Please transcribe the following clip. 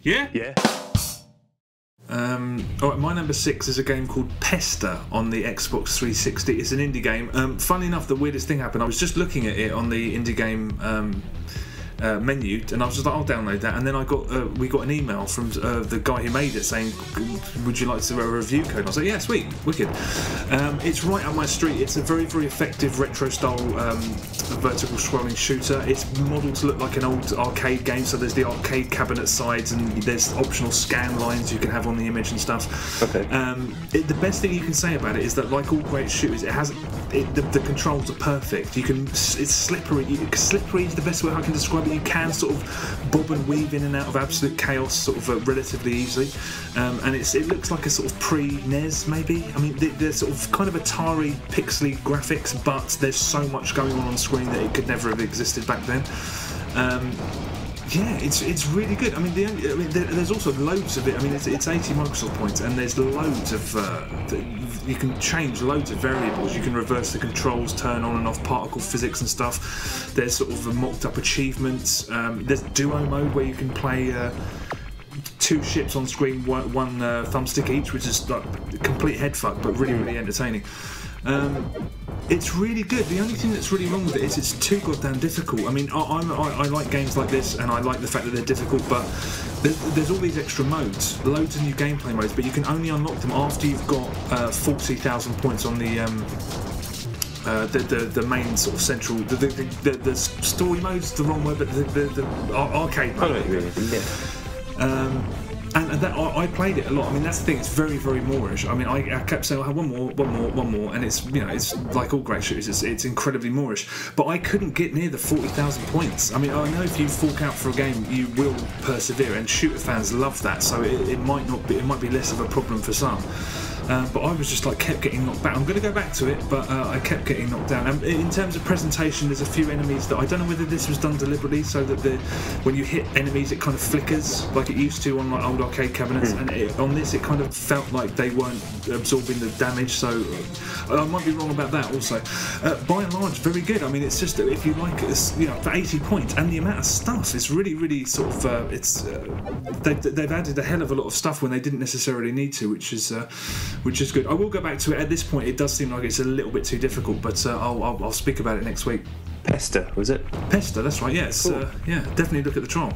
Yeah? Yeah. All right, my number 6 is a game called Pester on the Xbox 360. It's an indie game. Funnily enough, the weirdest thing happened. I was just looking at it on the indie game menu, and I was just like, I'll download that. And then we got an email from the guy who made it saying, would you like to a review code? And I was like, yeah, sweet, wicked. It's right up my street. It's a very, very effective retro style vertical scrolling shooter. It's modelled to look like an old arcade game, so there's the arcade cabinet sides and there's optional scan lines you can have on the image and stuff. Okay. The best thing you can say about it is that, like all great shooters, the controls are perfect. It's slippery. Slippery is the best way I can describe it. You can sort of bob and weave in and out of absolute chaos sort of relatively easily, and it looks like a sort of pre-NES maybe. I mean, they're sort of kind of Atari pixely graphics, but there's so much going on screen that it could never have existed back then. Yeah, it's really good. I mean, there's also loads of it. I mean, it's 80 Microsoft points, and there's loads of you can change loads of variables. You can reverse the controls, turn on and off particle physics and stuff. There's sort of mocked up achievements. There's duo mode where you can play 2 ships on screen, one thumbstick each, which is like a complete headfuck, but really, really entertaining. It's really good. The only thing that's really wrong with it is it's too goddamn difficult. I mean, I like games like this, and I like the fact that they're difficult, but there's all these extra modes, loads of new gameplay modes, but you can only unlock them after you've got 40,000 points on the main sort of central, the story mode's the wrong word, but the arcade mode. And I played it a lot. I mean, that's the thing. It's very, very Moorish. I mean, I kept saying, I have one more, and it's it's like all great shooters. It's incredibly Moorish. But I couldn't get near the 40,000 points. I mean, I know if you fork out for a game, you will persevere, and shooter fans love that. So it might not be. It might be less of a problem for some. But I was just kept getting knocked back. I'm going to go back to it, but I kept getting knocked down. And in terms of presentation, there's a few enemies that I don't know whether this was done deliberately, so that when you hit enemies, it kind of flickers like it used to on old arcade cabinets. And on this, it kind of felt like they weren't absorbing the damage. So I might be wrong about that. Also, by and large, very good. I mean, it's just if you like it, for 80 points and the amount of stuff, it's really, really sort of they've added a hell of a lot of stuff when they didn't necessarily need to, which is good. I will go back to it. At this point, it does seem like it's a little bit too difficult, but I'll speak about it next week. Pester, was it? Pester, that's right. Yes, cool. Yeah, definitely look at the trial.